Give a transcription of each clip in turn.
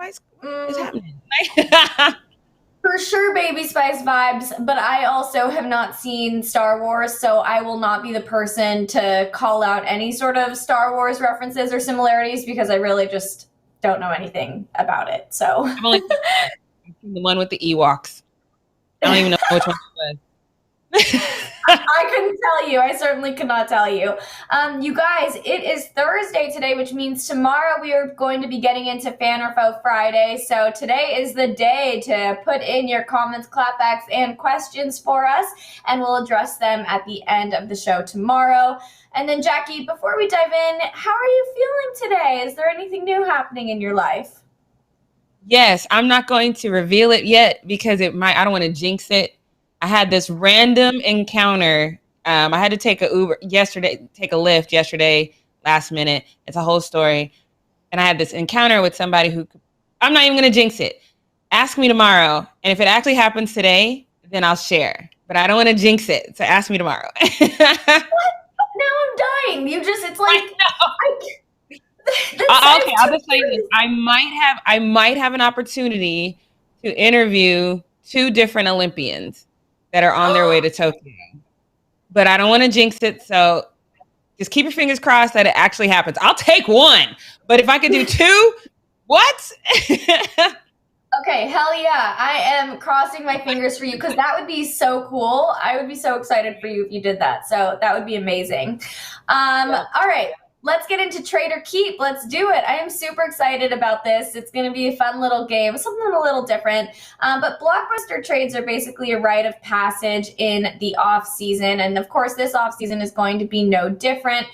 Spice? What is happening? For sure, Baby Spice vibes, but I also have not seen Star Wars, so I will not be the person to call out any sort of Star Wars references or similarities because I really just don't know anything about it. So I've only seen the one with the Ewoks. I don't even know which one it was. I couldn't tell you. I certainly could not tell you. You guys, it is Thursday today, which means tomorrow we are going to be getting into Fan or Foe Friday. So today is the day to put in your comments, clapbacks, and questions for us, and we'll address them at the end of the show tomorrow. And then, Jackie, before we dive in, how are you feeling today? Is there anything new happening in your life? Yes, I'm not going to reveal it yet because I don't want to jinx it. I had this random encounter. I had to take a Lyft yesterday, last minute. It's a whole story. And I had this encounter with somebody who, I'm not even going to jinx it. Ask me tomorrow. And if it actually happens today, then I'll share. But I don't want to jinx it. So ask me tomorrow. Now I'm dying. It's like, okay, I'll just say this. I might have an opportunity to interview 2 different Olympians that are on their way to Tokyo. But I don't want to jinx it, so just keep your fingers crossed that it actually happens. I'll take 1, but if I could do 2, what? Okay, hell yeah. I am crossing my fingers for you because that would be so cool. I would be so excited for you if you did that. So that would be amazing. Yeah. All right. Let's get into Trade or Keep. Let's do it. I am super excited about this. It's going to be a fun little game, something a little different. But blockbuster trades are basically a rite of passage in the off season. And of course, this off season is going to be no different.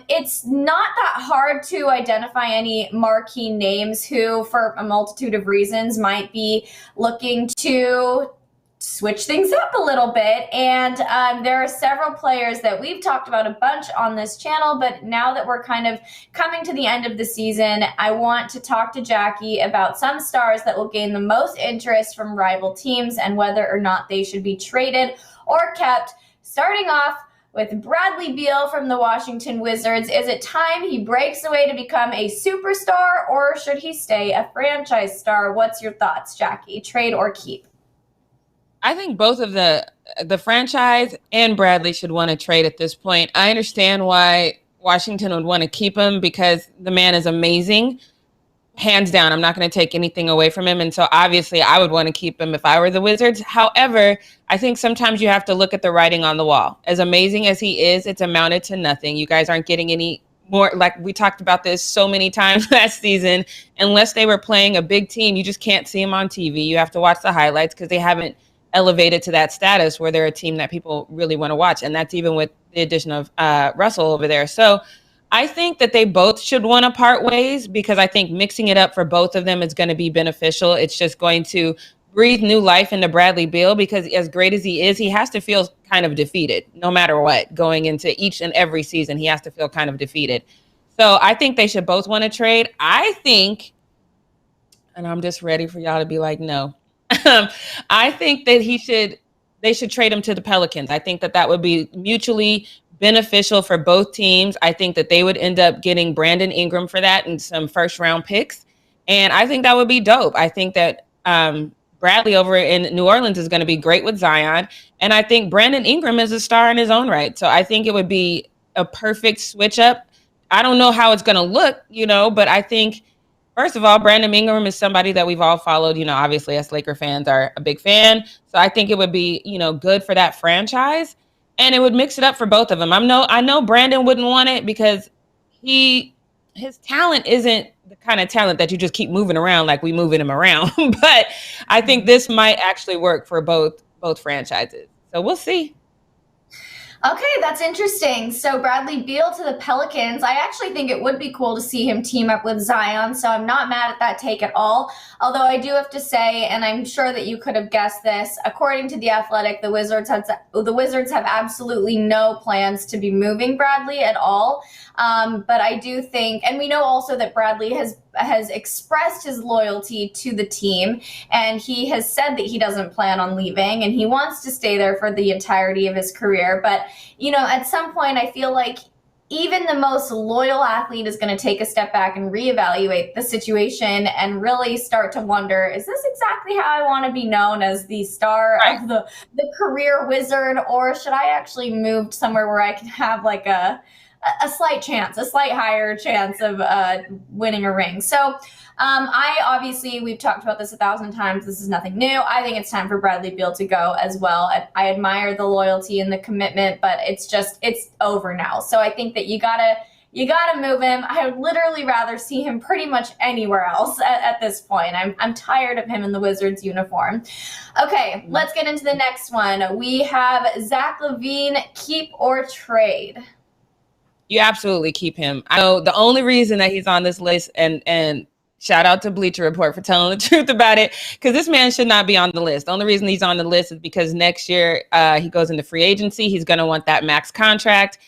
It's not that hard to identify any marquee names who, for a multitude of reasons, might be looking to switch things up a little bit. And there are several players that we've talked about a bunch on this channel, but now that we're kind of coming to the end of the season, I want to talk to Jackie about some stars that will gain the most interest from rival teams and whether or not they should be traded or kept. Starting off with Bradley Beal from the Washington Wizards. Is it time he breaks away to become a superstar, or should he stay a franchise star? What's your thoughts, Jackie? Trade or keep? I think both of the franchise and Bradley should want to trade at this point. I understand why Washington would want to keep him because the man is amazing. Hands down, I'm not going to take anything away from him. And so obviously I would want to keep him if I were the Wizards. However, I think sometimes you have to look at the writing on the wall. As amazing as he is, it's amounted to nothing. You guys aren't getting any more. Like we talked about this so many times last season. Unless they were playing a big team, you just can't see him on TV. You have to watch the highlights because they haven't elevated to that status where they're a team that people really want to watch. And that's even with the addition of Russell over there. So I think that they both should want to part ways because I think mixing it up for both of them is going to be beneficial. It's just going to breathe new life into Bradley Beal because as great as he is, he has to feel kind of defeated no matter what. Going into each and every season, he has to feel kind of defeated. So I think they should both want to trade. I think, and I'm just ready for y'all to be like, no. I think that they should trade him to the Pelicans. I think that would be mutually beneficial for both teams. I think that they would end up getting Brandon Ingram for that and some first round picks. And I think that would be dope. I think that Bradley over in New Orleans is going to be great with Zion. And I think Brandon Ingram is a star in his own right. So I think it would be a perfect switch up. I don't know how it's going to look, but I think first of all, Brandon Ingram is somebody that we've all followed, obviously as Laker fans are a big fan. So I think it would be, good for that franchise and it would mix it up for both of them. I know Brandon wouldn't want it because his talent isn't the kind of talent that you just keep moving around like we moving him around. But I think this might actually work for both franchises. So we'll see. Okay, that's interesting. So Bradley Beal to the Pelicans. I actually think it would be cool to see him team up with Zion, so I'm not mad at that take at all. Although I do have to say, and I'm sure that you could have guessed this, according to The Athletic, the Wizards have absolutely no plans to be moving Bradley at all. But I do think, and we know also that Bradley has expressed his loyalty to the team, and he has said that he doesn't plan on leaving, and he wants to stay there for the entirety of his career. But, at some point, I feel like even the most loyal athlete is going to take a step back and reevaluate the situation and really start to wonder, is this exactly how I want to be known, as the star of the career wizard, or should I actually move somewhere where I can have like a slight chance, a slight higher chance of winning a ring? So I obviously, we've talked about this 1,000 times. This is nothing new. I think it's time for Bradley Beal to go as well. I admire the loyalty and the commitment, but it's over now. So I think that you gotta move him. I would literally rather see him pretty much anywhere else at this point. I'm tired of him in the Wizards uniform. Okay, let's get into the next one. We have Zach LaVine, keep or trade? You absolutely keep him. I know the only reason that he's on this list, and shout out to Bleacher Report for telling the truth about it, because this man should not be on the list. The only reason he's on the list is because next year he goes into free agency. He's going to want that max contract.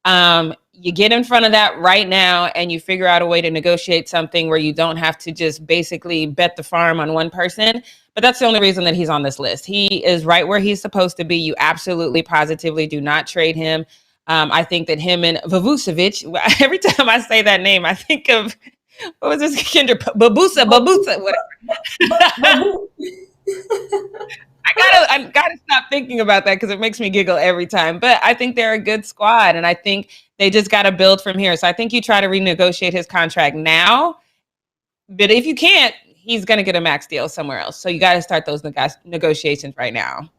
You get in front of that right now and you figure out a way to negotiate something where you don't have to just basically bet the farm on one person. But that's the only reason that he's on this list. He is right where he's supposed to be. You absolutely, positively do not trade him. I think that him and Vucevic, every time I say that name, I think of, what was this? Kendra Babusa, whatever. I gotta stop thinking about that because it makes me giggle every time. But I think they're a good squad, and I think they just got to build from here. So I think you try to renegotiate his contract now. But if you can't, he's going to get a max deal somewhere else. So you got to start those negotiations right now.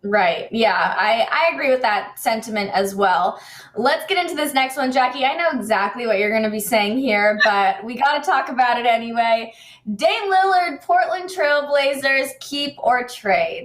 Right. Yeah, I agree with that sentiment as well. Let's get into this next one, Jackie. I know exactly what you're going to be saying here, but we got to talk about it anyway. Dame Lillard, Portland Trail Blazers, keep or trade?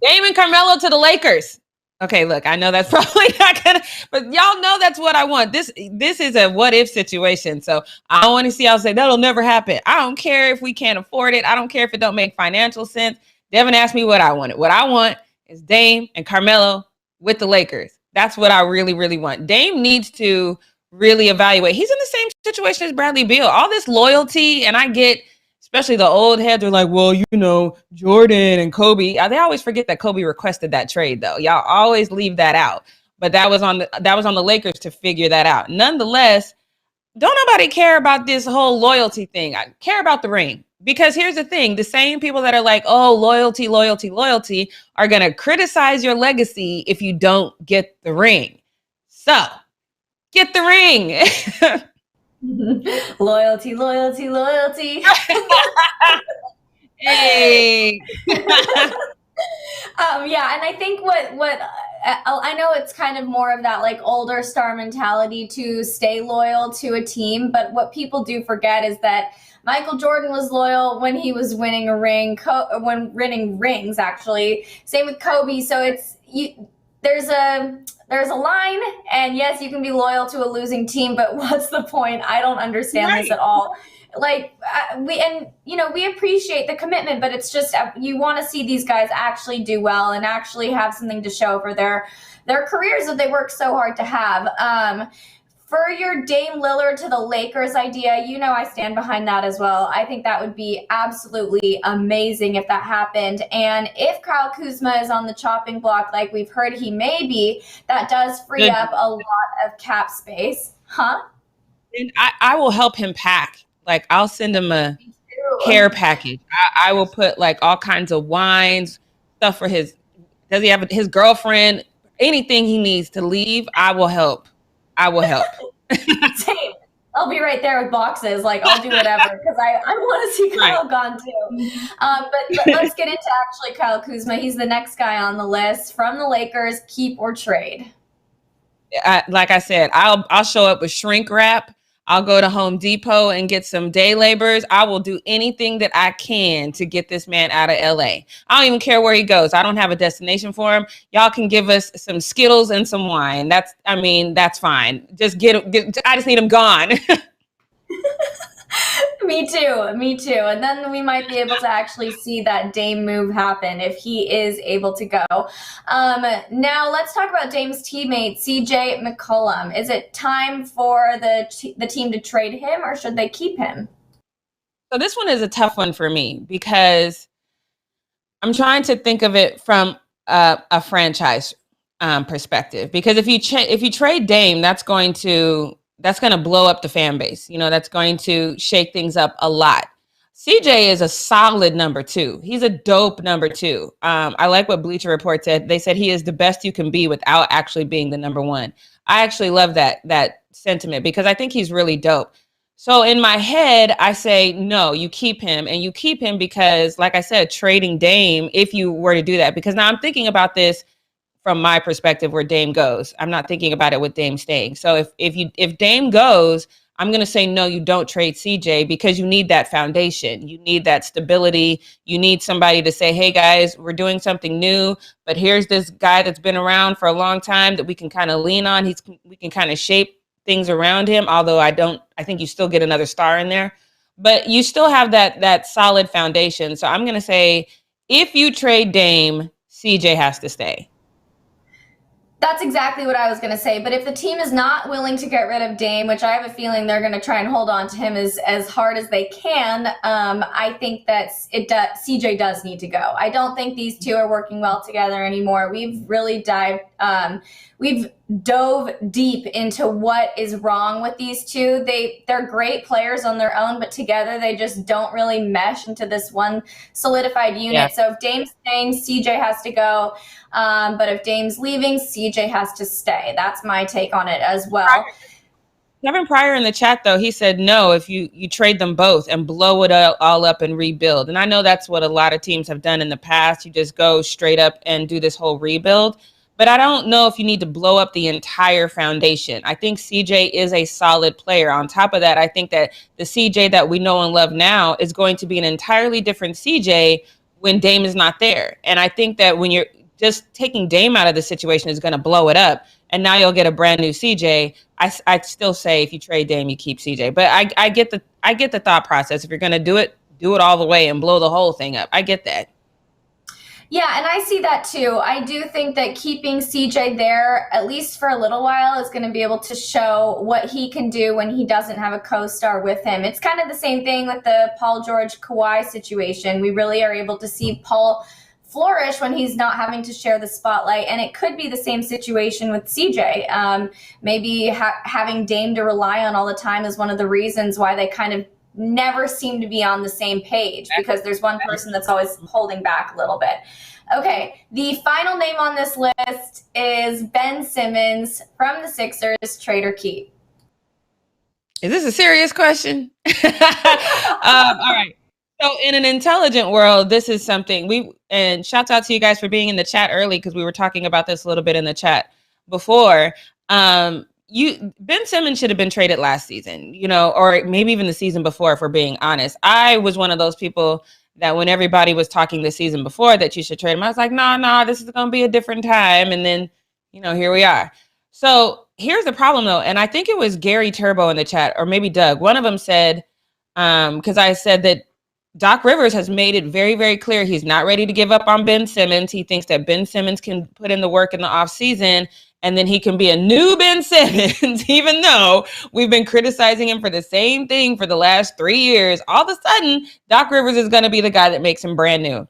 Dame and Carmelo to the Lakers. Okay, look, I know that's probably not gonna, but y'all know that's what I want. This is a what if situation. So I don't want to see y'all say that'll never happen. I don't care if we can't afford it. I don't care if it don't make financial sense. Devin asked me what I wanted. What I want is Dame and Carmelo with the Lakers. That's what I really, really want. Dame needs to really evaluate. He's in the same situation as Bradley Beal. All this loyalty, and I get, especially the old heads are like, well, you know, Jordan and Kobe. They always forget that Kobe requested that trade, though. Y'all always leave that out. But that was on the Lakers to figure that out. Nonetheless, don't nobody care about this whole loyalty thing. I care about the ring. Because here's the thing, the same people that are like, oh, loyalty, loyalty, loyalty are going to criticize your legacy if you don't get the ring. So get the ring. Loyalty, loyalty, loyalty. Hey. Yeah, and I think what I know it's kind of more of that like older star mentality to stay loyal to a team, but what people do forget is that Michael Jordan was loyal when he was winning a ring, when winning rings, actually. Same with Kobe. So there's a line, and yes, you can be loyal to a losing team, but what's the point? I don't understand this at all. Like we appreciate the commitment, but it's just you want to see these guys actually do well and actually have something to show for their careers that they work so hard to have. For your Dame Lillard to the Lakers idea, I stand behind that as well. I think that would be absolutely amazing if that happened. And if Kyle Kuzma is on the chopping block, like we've heard he may be, that does free up a lot of cap space. Huh? And I will help him pack. Like, I'll send him a care package. I will put like all kinds of wines, stuff for does he have his girlfriend, anything he needs to leave, I will help. Same. I'll be right there with boxes. Like, I'll do whatever because I want to see Kyle gone too. But let's get into actually Kyle Kuzma. He's the next guy on the list from the Lakers. Keep or trade? Like I said, I'll show up with shrink wrap. I'll go to Home Depot and get some day laborers. I will do anything that I can to get this man out of LA. I don't even care where he goes. I don't have a destination for him. Y'all can give us some Skittles and some wine. That's fine. Just I just need him gone. Me too. And then we might be able to actually see that Dame move happen if he is able to go. Now let's talk about Dame's teammate, CJ McCollum. Is it time for the team to trade him, or should they keep him? So this one is a tough one for me because I'm trying to think of it from a franchise. perspective, because if you trade Dame, that's going to blow up the fan base. That's going to shake things up a lot. CJ is a solid number 2. He's a dope number 2. I like what Bleacher Report said. They said he is the best you can be without actually being the number 1. I actually love that sentiment, because I think he's really dope. So in my head, I say, no, you keep him, and you keep him because, like I said, trading Dame, if you were to do that, because now I'm thinking about this from my perspective where Dame goes. I'm not thinking about it with Dame staying. So if Dame goes, I'm going to say, no, you don't trade CJ, because you need that foundation. You need that stability. You need somebody to say, hey, guys, we're doing something new, but here's this guy that's been around for a long time that we can kind of lean on. We can kind of shape things around him, although I think you still get another star in there. But you still have that solid foundation. So I'm going to say, if you trade Dame, CJ has to stay. That's exactly what I was going to say. But if the team is not willing to get rid of Dame, which I have a feeling they're going to try and hold on to him as hard as they can, I think that CJ does need to go. I don't think these two are working well together anymore. We've really dove deep into what is wrong with these two. They're great players on their own, but together they just don't really mesh into this one solidified unit. Yeah. So if Dame's staying, CJ has to go. But if Dame's leaving, CJ has to stay. That's my take on it as well. Kevin Pryor in the chat, though, he said, no, if you trade them both and blow it all up and rebuild. And I know that's what a lot of teams have done in the past. You just go straight up and do this whole rebuild. But I don't know if you need to blow up the entire foundation. I think CJ is a solid player. On top of that, I think that the CJ that we know and love now is going to be an entirely different CJ when Dame is not there. And I think that when you're just taking Dame out of the situation is going to blow it up. And now you'll get a brand new CJ. I still say if you trade Dame, you keep CJ. But I get the thought process. If you're going to do it all the way and blow the whole thing up. I get that. Yeah, and I see that too. I do think that keeping CJ there, at least for a little while, is going to be able to show what he can do when he doesn't have a co-star with him. It's kind of the same thing with the Paul George Kawhi situation. We really are able to see Paul flourish when he's not having to share the spotlight, and it could be the same situation with CJ. Maybe having Dame to rely on all the time is one of the reasons why they kind of never seem to be on the same page, because there's one person that's always holding back a little bit. Okay, the final name on this list is Ben Simmons from the Sixers, trade or keep. Is this a serious question? All right. So in an intelligent world, this is something and shouts out to you guys for being in the chat early, because we were talking about this a little bit in the chat before. Ben Simmons should have been traded last season, or maybe even the season before, if we're being honest. I was one of those people that when everybody was talking the season before that you should trade him, I was like, no, this is going to be a different time. And then, here we are. So here's the problem, though. And I think it was Gary Turbo in the chat, or maybe Doug. One of them said, because I said that Doc Rivers has made it very, very clear he's not ready to give up on Ben Simmons. He thinks that Ben Simmons can put in the work in the offseason, and then he can be a new Ben Simmons, even though we've been criticizing him for the same thing for the last 3 years. All of a sudden, Doc Rivers is going to be the guy that makes him brand new.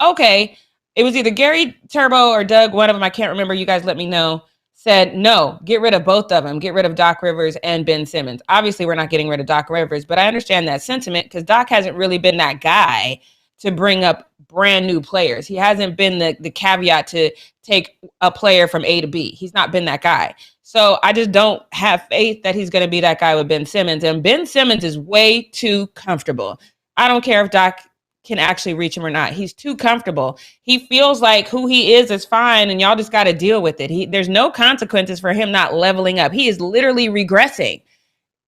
Okay, it was either Gary Turbo or Doug, one of them, I can't remember, you guys let me know, said, no, get rid of both of them. Get rid of Doc Rivers and Ben Simmons. Obviously, we're not getting rid of Doc Rivers, but I understand that sentiment, because Doc hasn't really been that guy to bring up brand new players. He hasn't been the caveat to take a player from A to B. He's not been that guy. So I just don't have faith that he's going to be that guy with Ben Simmons. And Ben Simmons is way too comfortable. I don't care if Doc can actually reach him or not. He's too comfortable. He feels like who he is fine, and y'all just got to deal with it. There's no consequences for him not leveling up. He is literally regressing.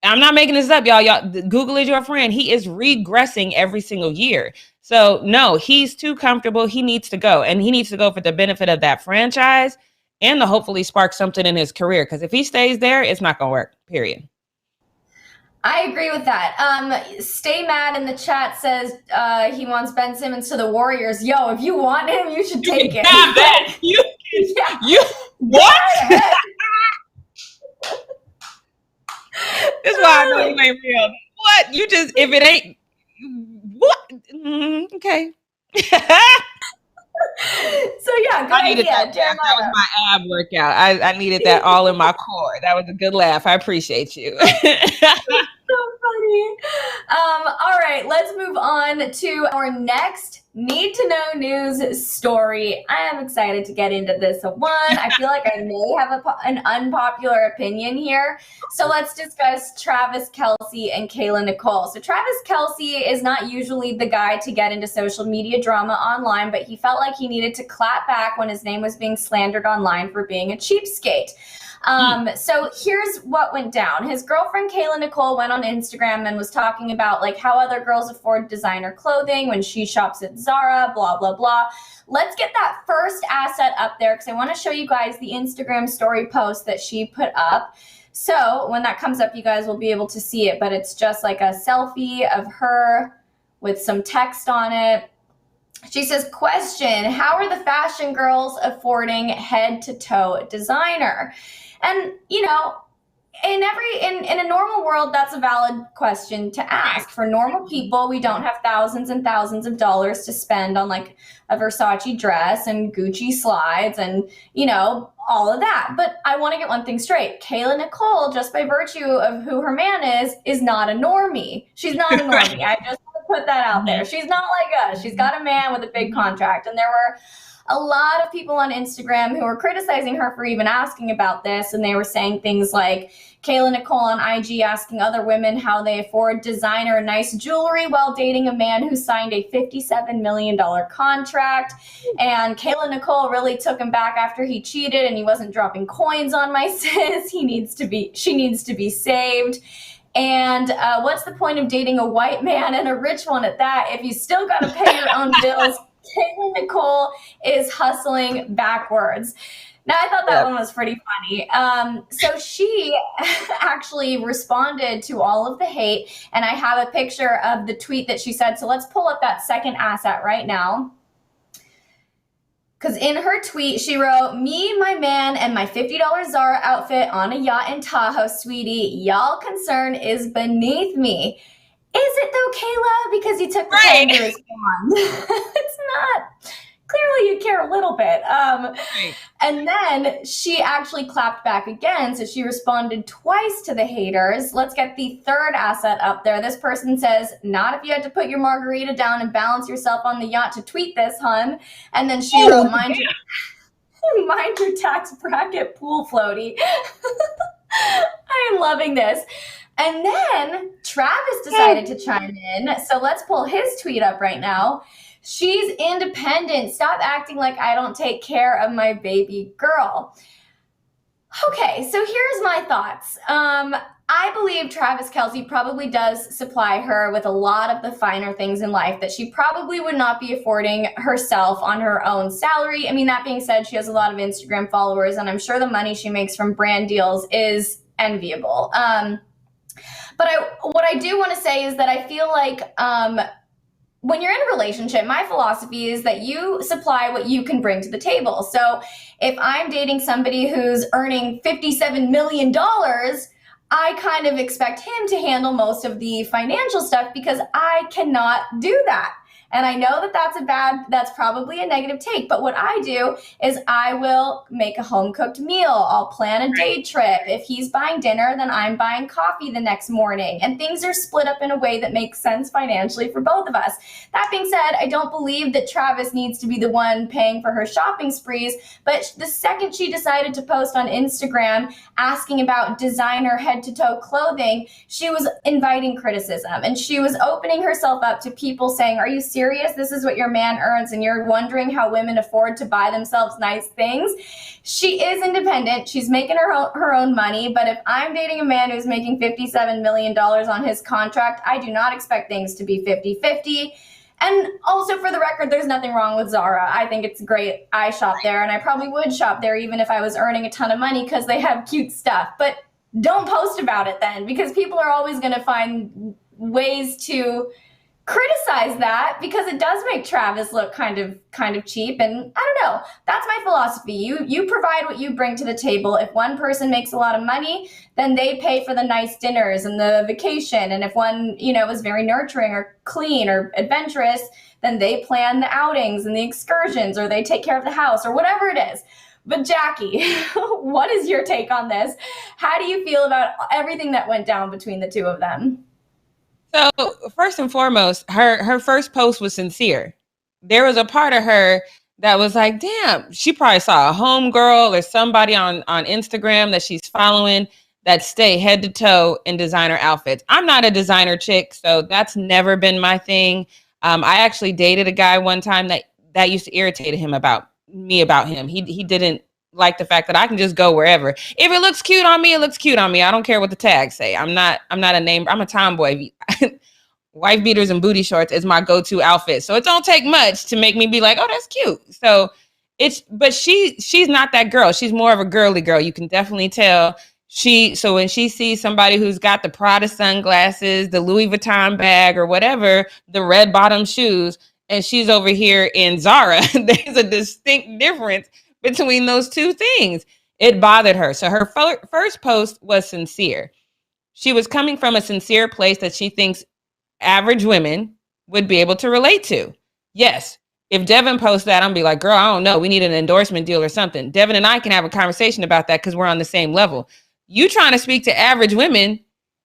I'm not making this up, y'all. Google is your friend. He is regressing every single year. So no, he's too comfortable. He needs to go, and he needs to go for the benefit of that franchise and to hopefully spark something in his career. Because if he stays there, it's not going to work, period. I agree with that. Stay Mad in the chat says he wants Ben Simmons to the Warriors. Yo, if you want him, you should take it. Have that. You what? This is why I know you ain't real. What? You just, if it ain't, what? Okay. So yeah, good I needed idea, that laugh. That was Jeremiah. my ab workout. I needed that all in my core. That was a good laugh. I appreciate you. So funny. All right, let's move on to our next need to know news story. I am excited to get into this one. I feel like I may have an unpopular opinion here. So let's discuss Travis Kelce and Kayla Nicole. So Travis Kelce is not usually the guy to get into social media drama online, but he felt like he needed to clap back when his name was being slandered online for being a cheapskate. So here's what went down. His girlfriend Kayla Nicole went on Instagram and was talking about like how other girls afford designer clothing when she shops at Zara, blah, blah, blah. Let's get that first asset up there because I want to show you guys the Instagram story post that she put up. So when that comes up, you guys will be able to see it, but it's just like a selfie of her with some text on it. She says, question, how are the fashion girls affording head-to-toe designer? And, you know, in a normal world, that's a valid question to ask. For normal people, we don't have thousands and thousands of dollars to spend on like a Versace dress and Gucci slides and, you know, all of that. But I want to get one thing straight. Kayla Nicole, just by virtue of who her man is not a normie. She's not a normie. I just want to put that out there. She's not like us. She's got a man with a big contract. And there were a lot of people on Instagram who were criticizing her for even asking about this. And they were saying things like Kayla Nicole on IG asking other women how they afford designer and nice jewelry while dating a man who signed a $57 million contract. And Kayla Nicole really took him back after he cheated and he wasn't dropping coins on my sis. She needs to be saved. And what's the point of dating a white man and a rich one at that if you still got to pay your own bills? Kayla Nicole is hustling backwards. Now, I thought that one was pretty funny. So she actually responded to all of the hate, and I have a picture of the tweet that she said. So let's pull up that second asset right now. Because in her tweet, she wrote, me, my man, and my $50 Zara outfit on a yacht in Tahoe, sweetie. Y'all concern is beneath me. Is it though, Kayla? Because you took the time to respond. It's not. Clearly, you care a little bit. And then she actually clapped back again. So she responded twice to the haters. Let's get the third asset up there. This person says, not if you had to put your margarita down and balance yourself on the yacht to tweet this, hun. And then she wrote, mind your tax bracket pool floaty. I am loving this. And then Travis decided to chime in. So let's pull his tweet up right now. She's independent. Stop acting like I don't take care of my baby girl. Okay, so here's my thoughts. I believe Travis Kelce probably does supply her with a lot of the finer things in life that she probably would not be affording herself on her own salary. I mean, that being said, she has a lot of Instagram followers, and I'm sure the money she makes from brand deals is enviable. But what I do want to say is that I feel like when you're in a relationship, my philosophy is that you supply what you can bring to the table. So if I'm dating somebody who's earning $57 million, I kind of expect him to handle most of the financial stuff because I cannot do that. And I know that that's probably a negative take, but what I do is I will make a home-cooked meal. I'll plan a day trip. If he's buying dinner, then I'm buying coffee the next morning. And things are split up in a way that makes sense financially for both of us. That being said, I don't believe that Travis needs to be the one paying for her shopping sprees, but the second she decided to post on Instagram asking about designer head-to-toe clothing, she was inviting criticism, and she was opening herself up to people saying, are you serious? This is what your man earns, and you're wondering how women afford to buy themselves nice things. She is independent. She's making her own money, but if I'm dating a man who's making $57 million on his contract, I do not expect things to be 50-50. And also, for the record, there's nothing wrong with Zara. I think it's great. I shop there, and I probably would shop there even if I was earning a ton of money because they have cute stuff. But don't post about it then, because people are always going to find ways to criticize that because it does make Travis look kind of cheap. And I don't know. That's my philosophy. You provide what you bring to the table. If one person makes a lot of money, then they pay for the nice dinners and the vacation. And if one, is very nurturing or clean or adventurous, then they plan the outings and the excursions, or they take care of the house, or whatever it is. But Jackie, what is your take on this? How do you feel about everything that went down between the two of them? So first and foremost, her first post was sincere. There was a part of her that was like, damn, she probably saw a homegirl or somebody on Instagram that she's following that stay head to toe in designer outfits. I'm not a designer chick, so that's never been my thing. I actually dated a guy one time that used to irritate him about him. He didn't like the fact that I can just go wherever. If it looks cute on me, it looks cute on me. I don't care what the tags say. I'm not a name. I'm a tomboy. Wife beaters and booty shorts is my go-to outfit. So it don't take much to make me be like, oh, that's cute. So but she's not that girl. She's more of a girly girl. You can definitely tell. So when she sees somebody who's got the Prada sunglasses, the Louis Vuitton bag or whatever, the red bottom shoes, and she's over here in Zara, there's a distinct difference between those two things. It bothered her. So her first post was sincere. She was coming from a sincere place that she thinks average women would be able to relate to. Yes. If Devin posts that, I'm be like, girl, I don't know. We need an endorsement deal or something. Devin and I can have a conversation about that because we're on the same level. You trying to speak to average women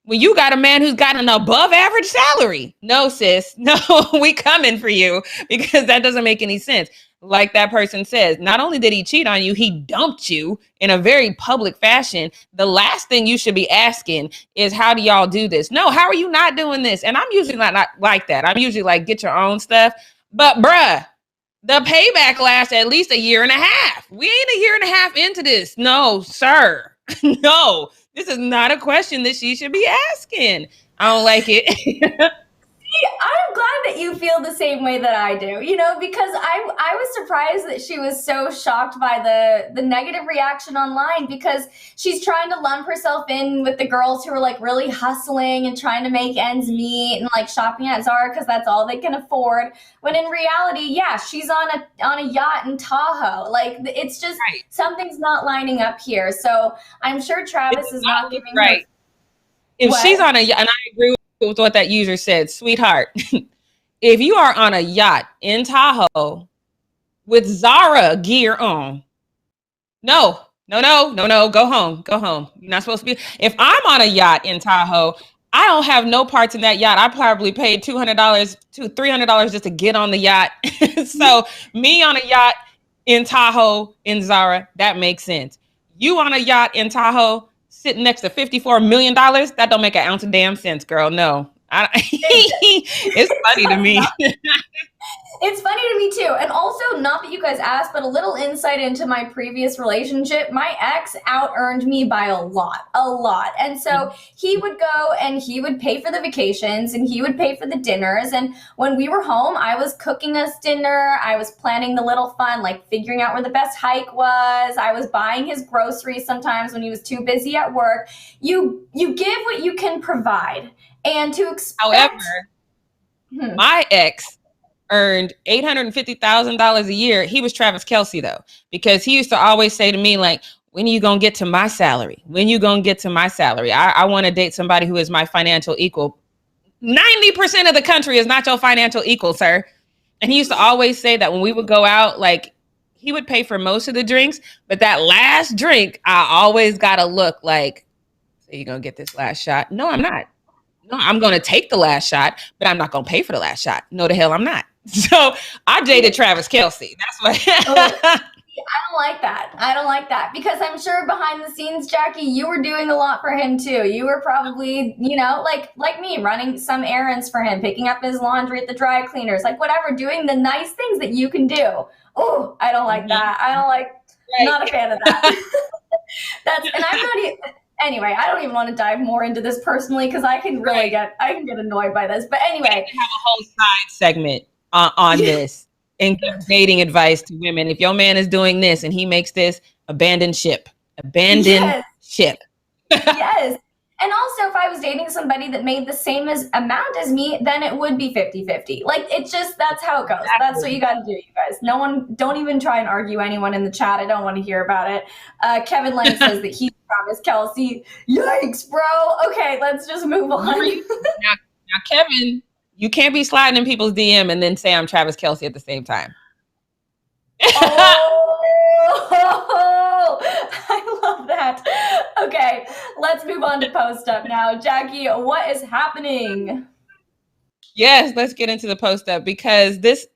when you got a man who's got an above average salary. No, sis. No, we coming for you because that doesn't make any sense. Like that person says, not only did he cheat on you, he dumped you in a very public fashion. The last thing you should be asking is, how do y'all do this? No, how are you not doing this? And I'm usually not like that. I'm usually like, get your own stuff. But bruh, the payback lasts at least a year and a half. We ain't a year and a half into this. No, sir. No, this is not a question that she should be asking. I don't like it. I'm glad that you feel the same way that I do, because I was surprised that she was so shocked by the negative reaction online, because she's trying to lump herself in with the girls who are like really hustling and trying to make ends meet and like shopping at Zara because that's all they can afford. When in reality, yeah, she's on a yacht in Tahoe. Like, it's just right. Something's not lining up here. So I'm sure Travis is not giving right. If she's on a yacht, and I agree with what that user said, sweetheart, if you are on a yacht in Tahoe with Zara gear on, no, go home. You're not supposed to be. If I'm on a yacht in Tahoe, I don't have no parts in that yacht. I probably paid $200 to $300 just to get on the yacht. So me on a yacht in Tahoe in Zara, that makes sense. You on a yacht in Tahoe sitting next to $54 million, that don't make an ounce of damn sense, girl. No. It's funny to me. It's funny to me too. And also, not that you guys asked, but a little insight into my previous relationship. My ex out-earned me by a lot. And so he would go and he would pay for the vacations and he would pay for the dinners. And when we were home, I was cooking us dinner. I was planning the little fun, like figuring out where the best hike was. I was buying his groceries sometimes when he was too busy at work. You give what you can provide. And to expect... However, my ex earned $850,000 a year. He was Travis Kelce though, because he used to always say to me, like, when are you going to get to my salary? When you going to get to my salary? I want to date somebody who is my financial equal. 90% of the country is not your financial equal, sir. And he used to always say that when we would go out, like, he would pay for most of the drinks, but that last drink, I always got to look like, so you going to get this last shot? No, I'm not. No, I'm going to take the last shot, but I'm not going to pay for the last shot. No, the hell I'm not. So I dated Travis Kelce. That's what. I don't like that. I don't like that, because I'm sure behind the scenes, Jackie, you were doing a lot for him too. You were probably, like me, running some errands for him, picking up his laundry at the dry cleaners, like whatever, doing the nice things that you can do. Oh, I don't like that. I don't like, right. Not a fan of that. And I'm not even. Anyway, I don't even want to dive more into this personally, because I can really get annoyed by this. But anyway, we have a whole side segment on this and give dating advice to women. If your man is doing this and he makes this, abandon ship. Ship. Yes. And also, if I was dating somebody that made the same amount as me, then it would be 50-50. Like, it's just, that's how it goes. Exactly. That's what you got to do, you guys. No one, don't even try and argue anyone in the chat. I don't want to hear about it. Kevin Lang says that he's Travis Kelce. Yikes, bro. Okay, let's just move on. Now, Kevin, you can't be sliding in people's DM and then say I'm Travis Kelce at the same time. Oh, I love that. Okay, let's move on to post up now. Jackie, what is happening? Yes, let's get into the post up because this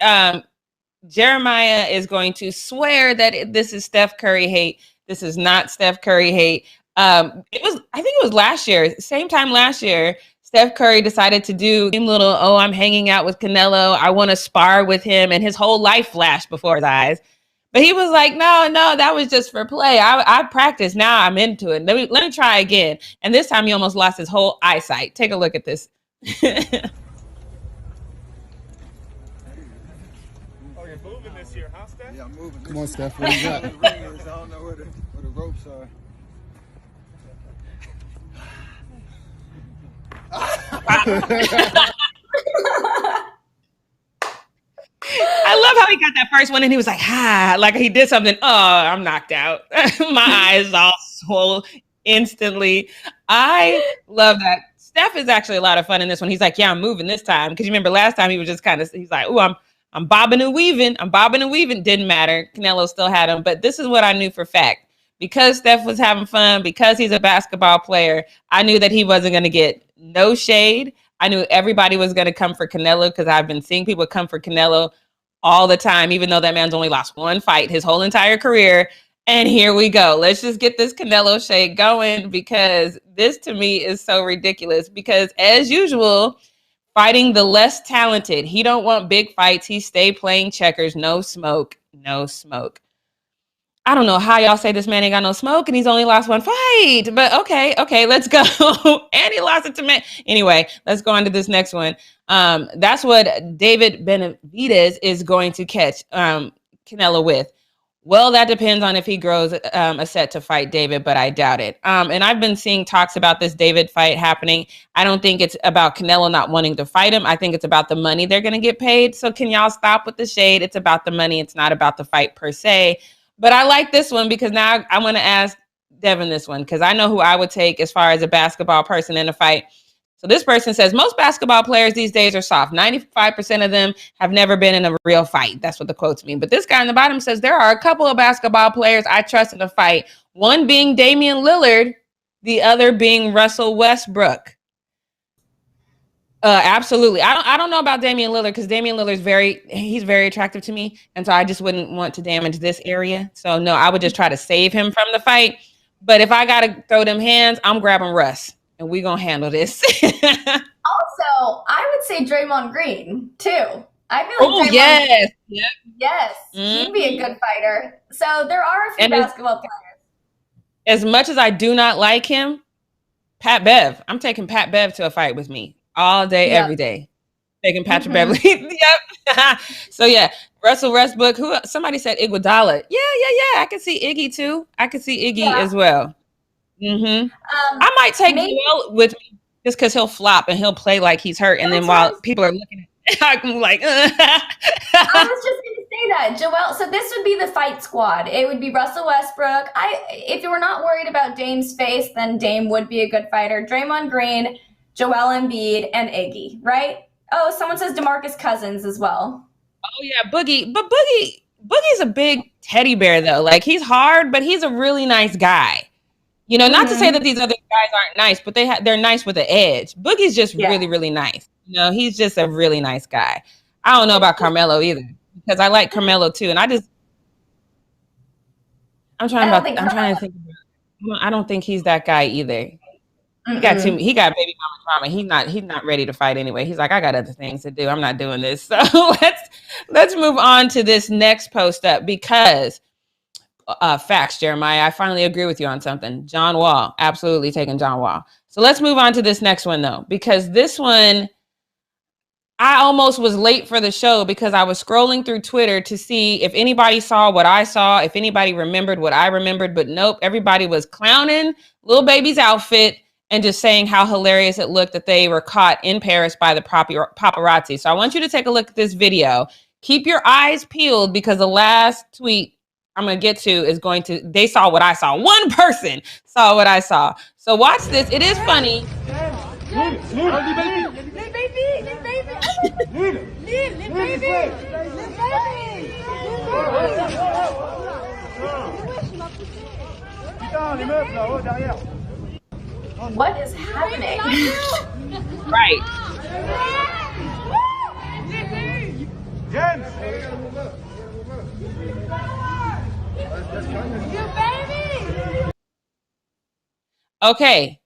Jeremiah is going to swear that this is Steph Curry hate. This is not Steph Curry hate. I think it was last year, same time last year, Steph Curry decided to do a little, I'm hanging out with Canelo. I want to spar with him. And his whole life flashed before his eyes. But he was like, no, that was just for play. I practiced. Now I'm into it. Let me try again. And this time he almost lost his whole eyesight. Take a look at this. Oh, you're moving this year, huh, Steph? Yeah, I'm moving. Come on, Steph. What you got? I don't know where the ropes are. I love how he got that first one and he was like, like he did something. Oh, I'm knocked out. My eyes all swole instantly. I love that. Steph is actually a lot of fun in this one. He's like, yeah, I'm moving this time. Because you remember last time he was just he's like, oh, I'm bobbing and weaving. Didn't matter. Canelo still had him. But this is what I knew for fact. Because Steph was having fun, because he's a basketball player, I knew that he wasn't going to get no shade. I knew everybody was going to come for Canelo because I've been seeing people come for Canelo all the time, even though that man's only lost one fight his whole entire career. And here we go. Let's just get this Canelo shade going because this to me is so ridiculous because as usual, fighting the less talented. He don't want big fights. He stay playing checkers. No smoke. I don't know how y'all say this man ain't got no smoke and he's only lost one fight, but okay, let's go. And he lost it to me. Anyway, let's go on to this next one. That's what David Benavidez is going to catch Canelo with. Well, that depends on if he grows a set to fight David, but I doubt it. And I've been seeing talks about this David fight happening. I don't think it's about Canelo not wanting to fight him. I think it's about the money they're going to get paid. So can y'all stop with the shade? It's about the money. It's not about the fight per se. But I like this one because now I want to ask Devin this one because I know who I would take as far as a basketball person in a fight. So this person says most basketball players these days are soft. 95% of them have never been in a real fight. That's what the quotes mean. But this guy on the bottom says there are a couple of basketball players I trust in a fight. One being Damian Lillard, the other being Russell Westbrook. Absolutely. I don't know about Damian Lillard because Damian Lillard he's very attractive to me. And so I just wouldn't want to damage this area. So no, I would just try to save him from the fight. But if I got to throw them hands, I'm grabbing Russ and we're going to handle this. Also, I would say Draymond Green too. I feel like yes. Yep. Yes. Mm-hmm. He'd be a good fighter. So there are a few basketball players. As much as I do not like him, Pat Bev. I'm taking Pat Bev to a fight with me. All day, every day. Taking Patrick Beverly. Yep. So yeah, Russell Westbrook. Somebody said Iguodala. Yeah. I can see Iggy too. I can see Iggy as well. I might take Joel with me just because he'll flop and he'll play like he's hurt, and then while people are looking at I'm like, I was just going to say that, Joel. So this would be the fight squad. It would be Russell Westbrook. If you were not worried about Dame's face, then Dame would be a good fighter. Draymond Green, Joel Embiid, and Iggy, right? Oh, someone says DeMarcus Cousins as well. Oh, yeah, Boogie. But Boogie's a big teddy bear, though. Like, he's hard, but he's a really nice guy. You know, not to say that these other guys aren't nice, but they're nice with an edge. Boogie's just really, really nice. You know, he's just a really nice guy. I don't know about Carmelo either, because I like Carmelo, too. And I'm trying to think. I don't think he's that guy either. He got baby mama trauma. He's not ready to fight anyway. He's like, I got other things to do. I'm not doing this. So let's move on to this next post up because facts, Jeremiah. I finally agree with you on something. John Wall, absolutely taking John Wall. So let's move on to this next one though, because this one I almost was late for the show because I was scrolling through Twitter to see if anybody saw what I saw, if anybody remembered what I remembered, but nope, everybody was clowning Lil Baby's outfit. and just saying how hilarious it looked that they were caught in Paris by the paparazzi. So I want you to take a look at this video. Keep your eyes peeled because the last tweet I'm going to get to is they saw what I saw. One person saw what I saw. So watch this. It is funny. What is happening? Right. James! Okay.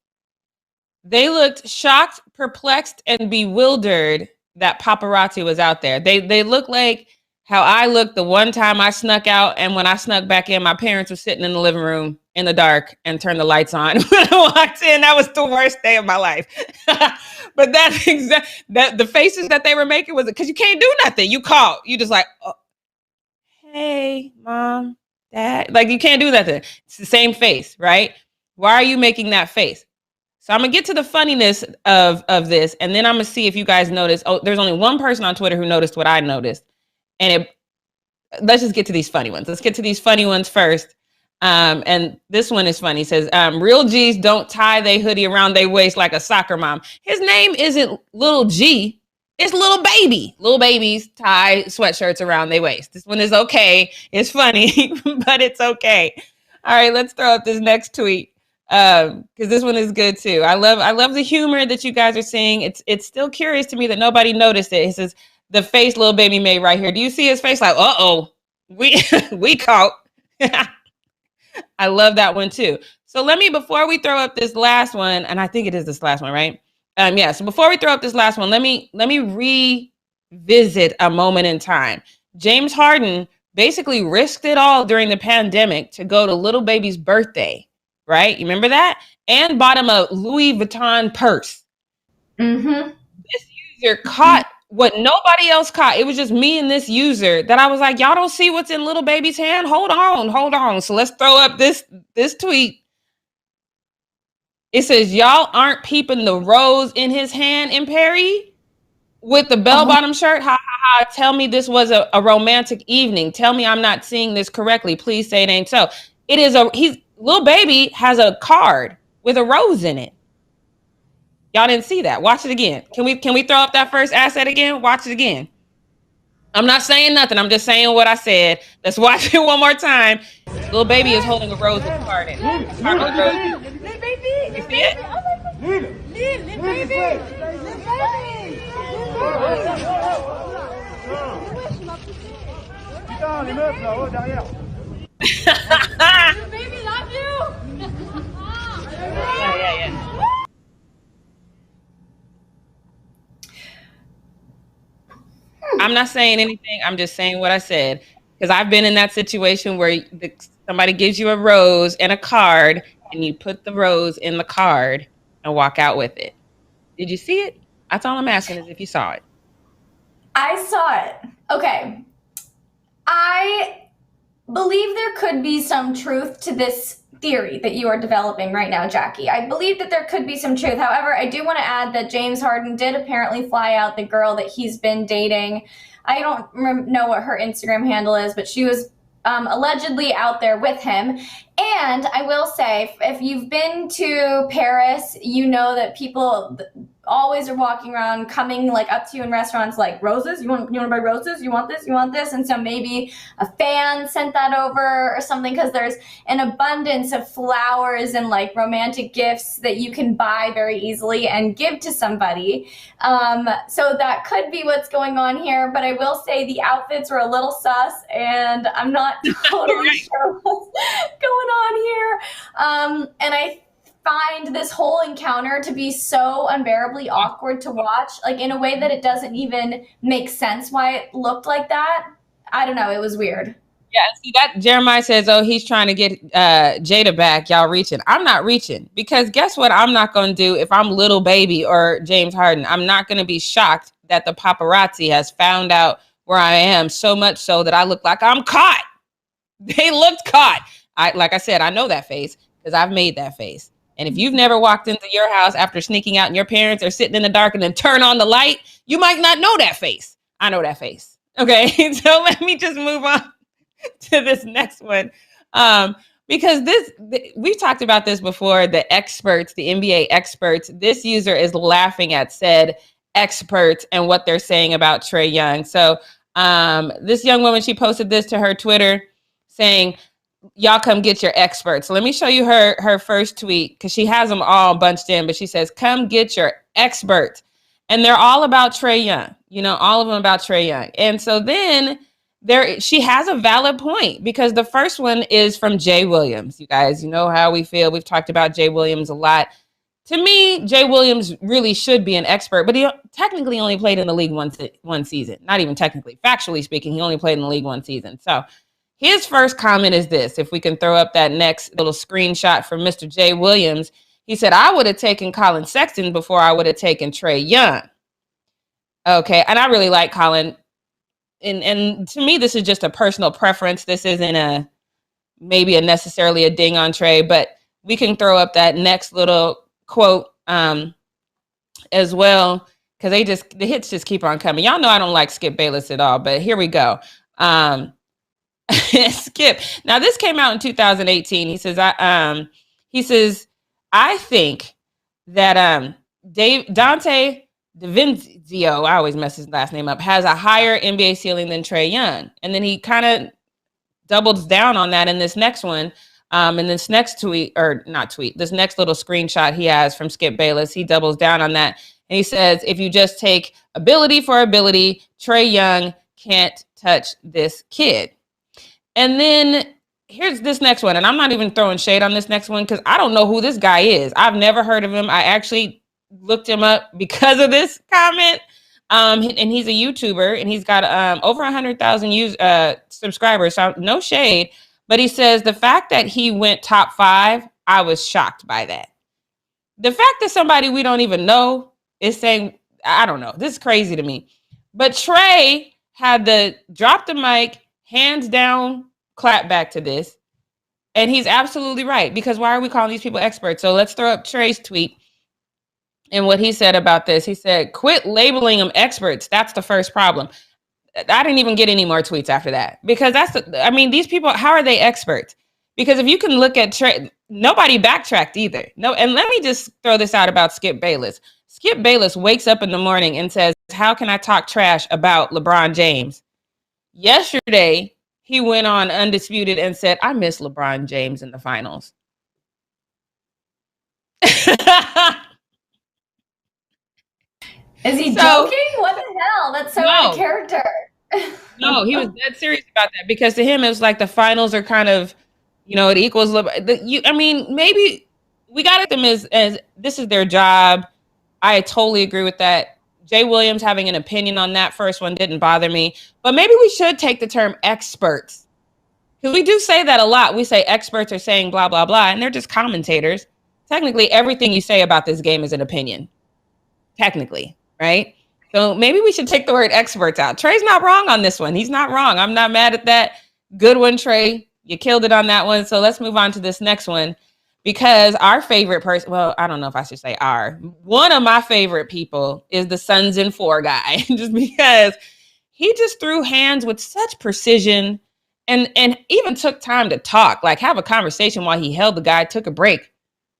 They looked shocked, perplexed, and bewildered that paparazzi was out there. They looked like how I looked the one time I snuck out, and when I snuck back in, my parents were sitting in the living room in the dark and turned the lights on when I walked in. That was the worst day of my life. But that's the faces that they were making was because you can't do nothing. You call, you just like, oh, hey, mom, dad, like you can't do nothing. It's the same face, right? Why are you making that face? So I'm going to get to the funniness of this, and then I'm going to see if you guys notice. Oh, there's only one person on Twitter who noticed what I noticed. And let's just get to these funny ones. Let's get to these funny ones first. And this one is funny. It says, real G's don't tie their hoodie around their waist like a soccer mom. His name isn't Little G. It's Little Baby. Little babies tie sweatshirts around their waist. This one is okay. It's funny, but it's okay. All right, let's throw up this next tweet. Because this one is good too. I love the humor that you guys are seeing. It's still curious to me that nobody noticed it. It says the face Little Baby made right here. Do you see his face? Like, we caught. I love that one too. So before we throw up this last one, and I think it is this last one, right? Yeah. So before we throw up this last one, let me revisit a moment in time. James Harden basically risked it all during the pandemic to go to Little Baby's birthday. Right? You remember that? And bought him a Louis Vuitton purse. Mm-hmm. This user caught what nobody else caught. It was just me and this user that I was like, y'all don't see what's in Little Baby's hand? Hold on. So let's throw up this tweet. It says, y'all aren't peeping the rose in his hand in Perry with the bell-bottom shirt? Ha, ha, ha. Tell me this was a romantic evening. Tell me I'm not seeing this correctly. Please say it ain't so. It is Little Baby has a card with a rose in it. Y'all didn't see that. Watch it again. Can we throw up that first asset again? Watch it again. I'm not saying nothing. I'm just saying what I said. Let's watch it one more time. Little Baby is holding a rose with a card in it. You see it? Baby, love you. Yeah. I'm not saying anything. I'm just saying what I said because I've been in that situation where somebody gives you a rose and a card, and you put the rose in the card and walk out with it. Did you see it? That's all I'm asking is if you saw it. I saw it. Okay. I believe there could be some truth to this theory that you are developing right now, Jackie. I believe that there could be some truth. However, I do want to add that James Harden did apparently fly out the girl that he's been dating. I don't know what her Instagram handle is, but she was allegedly out there with him. And I will say, if you've been to Paris, you know that people always are walking around coming like up to you in restaurants like, roses? You want to buy roses? You want this? You want this? And so maybe a fan sent that over or something, because there's an abundance of flowers and like romantic gifts that you can buy very easily and give to somebody. So that could be what's going on here. But I will say the outfits are a little sus, and I'm not totally sure what's going on here. And I find this whole encounter to be so unbearably awkward to watch, like in a way that it doesn't even make sense why it looked like that. I don't know. It was weird. Yeah, see that Jeremiah says, oh, he's trying to get Jada back. Y'all reaching. I'm not reaching, because guess what I'm not going to do if I'm Little Baby or James Harden? I'm not going to be shocked that the paparazzi has found out where I am, so much so that I look like I'm caught. They looked caught. Like I said, I know that face because I've made that face. And if you've never walked into your house after sneaking out and your parents are sitting in the dark and then turn on the light, you might not know that face. I know that face. Okay, so let me just move on to this next one. Because we've talked about this before, the experts, the NBA experts, this user is laughing at said experts and what they're saying about Trae Young. So this young woman, she posted this to her Twitter saying, y'all come get your experts. So let me show you her first tweet because she has them all bunched in, but she says, come get your experts. And they're all about Trae Young, all of them about Trae Young. And so then she has a valid point because the first one is from Jay Williams. You guys, you know how we feel. We've talked about Jay Williams a lot. To me, Jay Williams really should be an expert, but he technically only played in the league one season. Not even technically. Factually speaking, he only played in the league one season. So his first comment is this. If we can throw up that next little screenshot from Mr. Jay Williams, he said, I would have taken Colin Sexton before I would have taken Trae Young. Okay, and I really like Colin. And to me, this is just a personal preference. This isn't maybe necessarily a ding on Trae, but we can throw up that next little quote as well, because the hits just keep on coming. Y'all know I don't like Skip Bayless at all, but here we go. Skip. Now this came out in 2018. He says, I think that Dante DiVinzio, I always mess his last name up, has a higher NBA ceiling than Trae Young. And then he kind of doubles down on that in this next one. In this next this next little screenshot he has from Skip Bayless, he doubles down on that. And he says, if you just take ability for ability, Trae Young can't touch this kid. And then here's this next one. And I'm not even throwing shade on this next one because I don't know who this guy is. I've never heard of him. I actually looked him up because of this comment. And he's a YouTuber and he's got over 100,000 subscribers. So no shade. But he says the fact that he went top 5, I was shocked by that. The fact that somebody we don't even know is saying, I don't know, this is crazy to me. But Trae had the drop the mic, hands down, clap back to this. And he's absolutely right, because why are we calling these people experts? So let's throw up Trae's tweet and what he said about this. He said, quit labeling them experts. That's the first problem. I didn't even get any more tweets after that because these people, how are they experts? Because if you can look at Trae, nobody backtracked either. No, and let me just throw this out about Skip Bayless. Skip Bayless wakes up in the morning and says, how can I talk trash about LeBron James? Yesterday, he went on Undisputed and said, I miss LeBron James in the finals. Is he joking? What the hell? That's so out of character. No, he was dead serious about that because to him, it was like the finals are kind of, it equals. Maybe we got at them as this is their job. I totally agree with that. Jay Williams having an opinion on that first one didn't bother me, but maybe we should take the term experts because we do say that a lot. We say experts are saying blah, blah, blah, and they're just commentators. Technically, everything you say about this game is an opinion. Technically, right? So maybe we should take the word experts out. Trae's not wrong on this one. He's not wrong. I'm not mad at that. Good one, Trae. You killed it on that one. So let's move on to this next one because our favorite person, well, I don't know if I should say one of my favorite people is the Suns in 4 guy, just because he just threw hands with such precision and even took time to talk, like have a conversation while he held the guy, took a break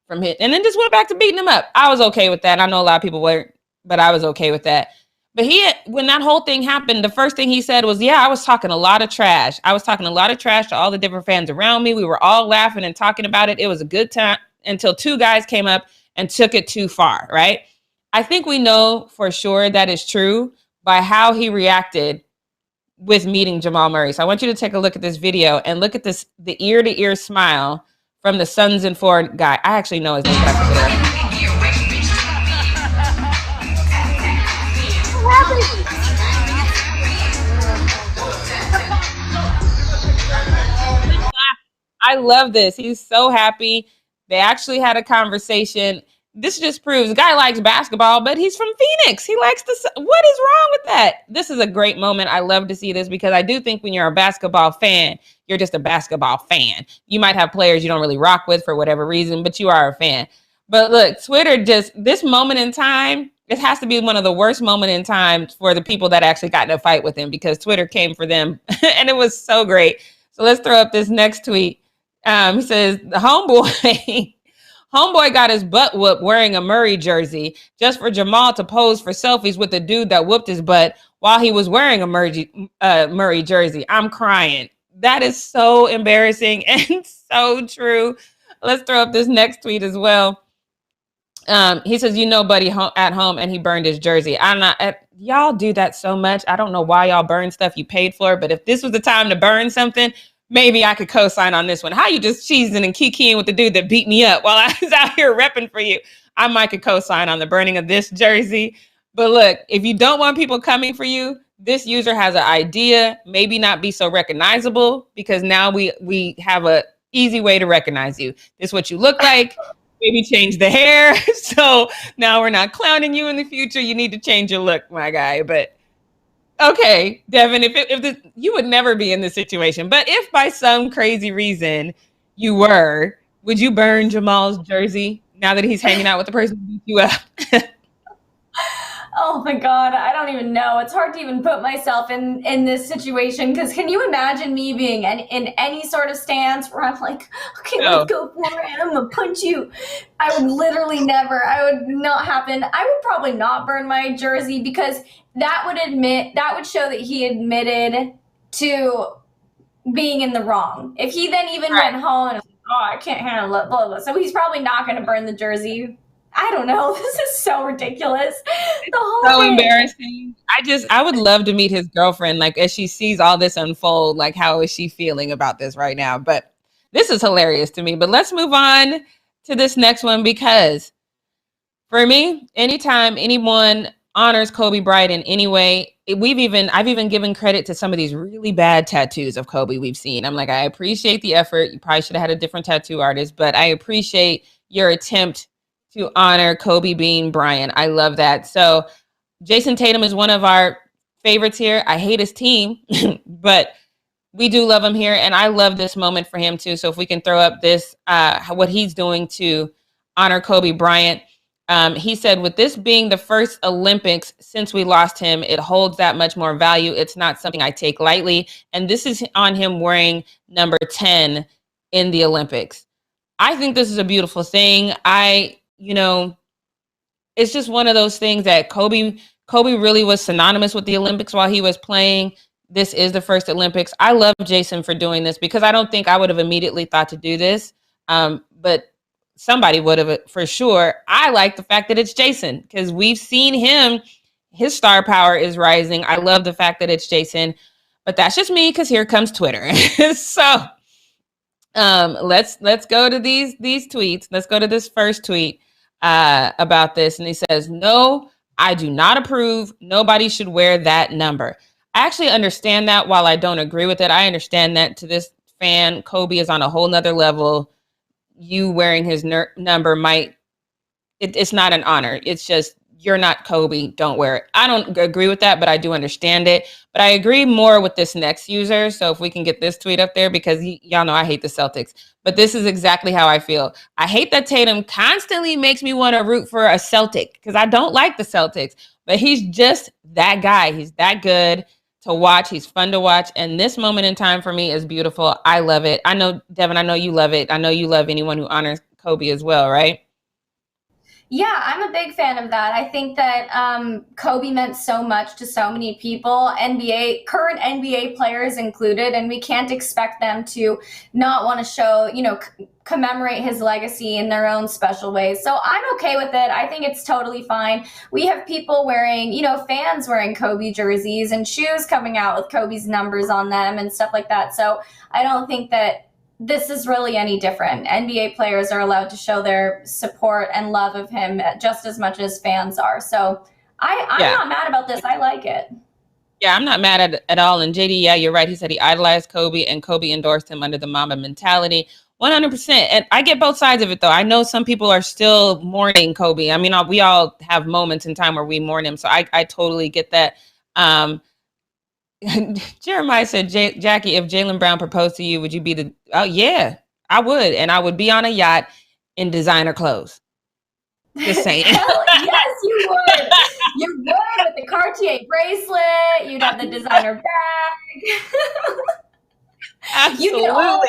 from hit, and then just went back to beating him up. I was okay with that. I know a lot of people weren't, but I was okay with that. But when that whole thing happened, the first thing he said was, yeah, I was talking a lot of trash. I was talking a lot of trash to all the different fans around me. We were all laughing and talking about it. It was a good time until 2 guys came up and took it too far, right? I think we know for sure that is true by how he reacted with meeting Jamal Murray. So I want you to take a look at this video and look at the ear-to-ear smile from the Suns in 4 guy. I actually know his name. I love this. He's so happy. They actually had a conversation. This just proves the guy likes basketball, but he's from Phoenix. He likes what is wrong with that? This is a great moment. I love to see this because I do think when you're a basketball fan, you're just a basketball fan. You might have players you don't really rock with for whatever reason, but you are a fan. But look, Twitter just, this moment in time, it has to be one of the worst moments in time for the people that actually got in a fight with him, because Twitter came for them and it was so great. So let's throw up this next tweet. He says, the homeboy got his butt whooped wearing a Murray jersey just for Jamal to pose for selfies with the dude that whooped his butt while he was wearing a Murray jersey. I'm crying. That is so embarrassing and so true. Let's throw up this next tweet as well. He says, buddy at home, and he burned his jersey. I'm not, y'all do that so much. I don't know why y'all burn stuff you paid for, but if this was the time to burn something, maybe I could co-sign on this one. How you just cheesing and kikiing with the dude that beat me up while I was out here repping for you? I might could co-sign on the burning of this jersey. But look, if you don't want people coming for you, this user has an idea, maybe not be so recognizable, because now we have a easy way to recognize you. This is what you look like. Maybe change the hair. So now we're not clowning you in the future. You need to change your look, my guy. But okay, Devin, if you would never be in this situation, but if by some crazy reason you were, would you burn Jamal's jersey now that he's hanging out with the person who beat you up? Oh my God, I don't even know. It's hard to even put myself in this situation, because can you imagine me being in any sort of stance where I'm like, okay, let's go for it, I'm gonna punch you. I would literally never, I would not happen. I would probably not burn my jersey, because that would show that he admitted to being in the wrong. If he then even went home and was like, oh, I can't handle it, blah, blah. So he's probably not gonna burn the jersey. I don't know. This is so ridiculous. The whole so thing. Embarrassing. I would love to meet his girlfriend, like, as she sees all this unfold, like, how is she feeling about this right now? But this is hilarious to me. But let's move on to this next one, because for me, anytime anyone honors Kobe Bryant in any way, I've even given credit to some of these really bad tattoos of Kobe we've seen. I'm like, I appreciate the effort. You probably should have had a different tattoo artist, but I appreciate your attempt to honor Kobe being Bryant. I love that. So Jayson Tatum is one of our favorites here. I hate his team, but we do love him here. And I love this moment for him too. So if we can throw up this, what he's doing to honor Kobe Bryant. He said, with this being the first Olympics since we lost him, it holds that much more value. It's not something I take lightly. And this is on him wearing number 10 in the Olympics. I think this is a beautiful thing. It's just one of those things that Kobe really was synonymous with the Olympics while he was playing. This is the first Olympics. I love Jayson for doing this, because I don't think I would have immediately thought to do this. But somebody would have for sure. I like the fact that it's Jayson, because we've seen him. His star power is rising. I love the fact that it's Jayson, but that's just me, because here comes Twitter. So let's go to these tweets. Let's go to this first tweet about this. And he says, no, I do not approve. Nobody should wear that number. I actually understand that. While I don't agree with it, I understand that to this fan, Kobe is on a whole nother level. You wearing his number it's not an honor. It's just, you're not Kobe, don't wear it. I don't agree with that, but I do understand it. But I agree more with this next user. So if we can get this tweet up there, because y'all know I hate the Celtics, but this is exactly how I feel. I hate that Tatum constantly makes me want to root for a Celtic, because I don't like the Celtics, but he's just that guy. He's that good to watch. He's fun to watch. And this moment in time for me is beautiful. I love it. I know, Devin, I know you love it. I know you love anyone who honors Kobe as well, right? Yeah, I'm a big fan of that. I think that Kobe meant so much to so many people, current NBA players included, and we can't expect them to not want to show, commemorate his legacy in their own special ways. So I'm okay with it. I think it's totally fine. We have people wearing, fans wearing Kobe jerseys and shoes coming out with Kobe's numbers on them and stuff like that. So I don't think that this is really any different. NBA players are allowed to show their support and love of him just as much as fans are. So I'm not mad about this. I like it. Yeah, I'm not mad at all. And JD, yeah, you're right. He said he idolized Kobe, and Kobe endorsed him under the Mamba mentality. 100%. And I get both sides of it, though. I know some people are still mourning Kobe. I mean, we all have moments in time where we mourn him. So I totally get that. Jeremiah said, Jackie, if Jaylen Brown proposed to you, would you be oh yeah, I would. And I would be on a yacht in designer clothes. Just saying. Hell yes, you would. You would with the Cartier bracelet. You'd have the designer bag. You get all Absolutely.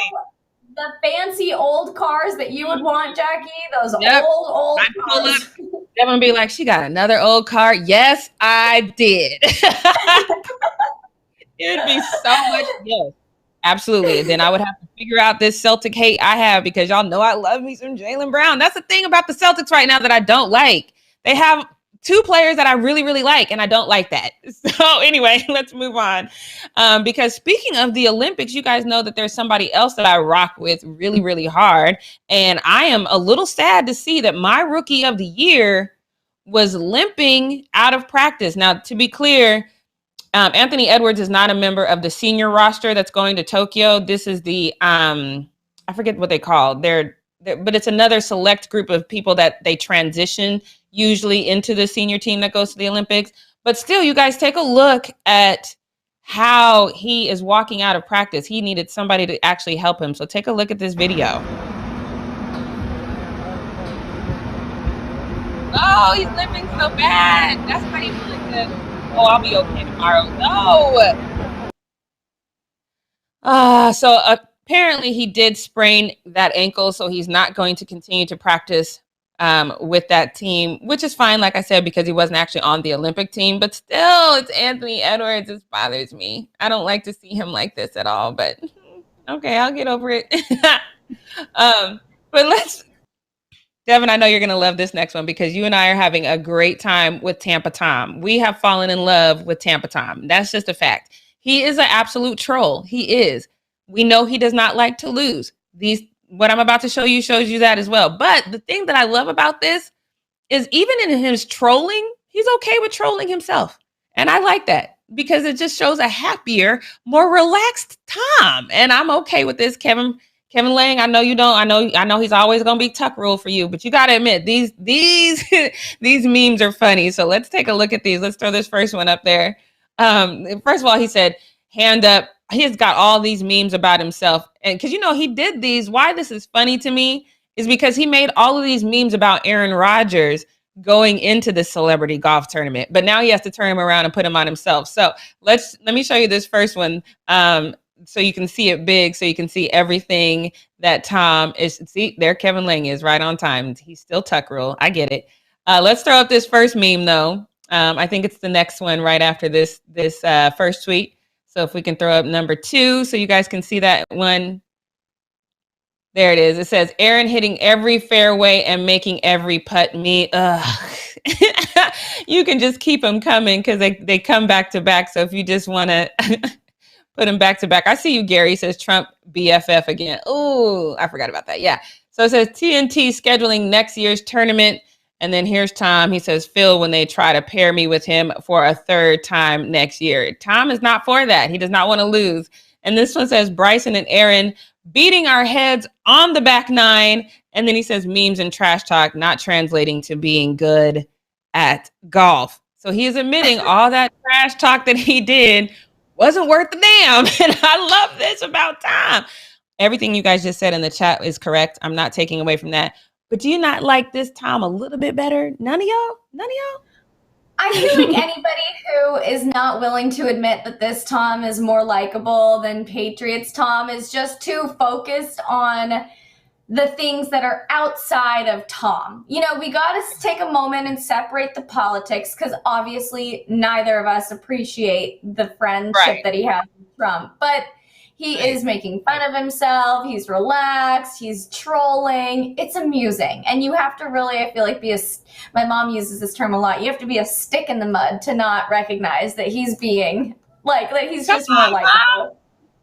the fancy old cars that you would want, Jackie. Those Yep. old I'd pull cars. up. Devin would be like, she got another old car. Yes, I did. It'd be so much. Yes, absolutely. And then I would have to figure out this Celtic hate I have because y'all know I love me some Jaylen Brown. That's the thing about the Celtics right now that I don't like. They have two players that I really, really like, and I don't like that. So anyway, let's move on. Because speaking of the Olympics, you guys know that there's somebody else that I rock with really, really hard. And I am a little sad to see that my rookie of the year was limping out of practice. Now, to be clear, Anthony Edwards is not a member of the senior roster that's going to Tokyo. This is the, I forget what they call. But it's another select group of people that they transition usually into the senior team that goes to the Olympics. But still, you guys take a look at how he is walking out of practice. He needed somebody to actually help him. So take a look at this video. Oh, he's limping so bad. That's not even like this. Oh, I'll be okay tomorrow. No. So apparently he did sprain that ankle, so he's not going to continue to practice with that team, which is fine, like I said, because he wasn't actually on the Olympic team. But still, it's Anthony Edwards. It bothers me. I don't like to see him like this at all, but okay, I'll get over it. But Devin, I know you're going to love this next one because you and I are having a great time with Tampa Tom. We have fallen in love with Tampa Tom. That's just a fact. He is an absolute troll. He is. We know he does not like to lose. What I'm about to show you shows you that as well. But the thing that I love about this is even in his trolling, he's okay with trolling himself. And I like that because it just shows a happier, more relaxed Tom. And I'm okay with this, Kevin Lang. I know you don't. I know he's always gonna be tuck rule for you, but you gotta admit these these memes are funny. So let's take a look at these. Let's throw this first one up there. First of all, he said, hand up. He's got all these memes about himself. And because he did these. Why this is funny to me is because he made all of these memes about Aaron Rodgers going into the celebrity golf tournament. But now he has to turn him around and put him on himself. So let me show you this first one. So you can see it big, so you can see everything that Tom is. See, there Kevin Lang is right on time. He's still tuck rule. I get it. Let's throw up this first meme, though. I think it's the next one right after this first tweet. So if we can throw up number 2 so you guys can see that one. There it is. It says, Aaron hitting every fairway and making every putt me. You can just keep them coming because they come back to back. So if you just want to put them back to back. I see you, Gary. Says Trump BFF again. Oh, I forgot about that. Yeah. So it says TNT scheduling next year's tournament. And then here's Tom. He says, Phil, when they try to pair me with him for a third time next year. Tom is not for that. He does not want to lose. And this one says Bryson and Aaron beating our heads on the back nine. And then he says memes and trash talk not translating to being good at golf. So he is admitting all that trash talk that he did wasn't worth the damn. And I love this about Tom. Everything you guys just said in the chat is correct. I'm not taking away from that. But do you not like this Tom a little bit better? None of y'all? I feel like anybody who is not willing to admit that this Tom is more likable than Patriots Tom is just too focused on the things that are outside of Tom. We got to take a moment and separate the politics because obviously neither of us appreciate the friendship that he has with Trump. But he is making fun of himself. He's relaxed. He's trolling. It's amusing. And you have to really, I feel like, my mom uses this term a lot. You have to be a stick in the mud to not recognize that he's being like he's just more likable.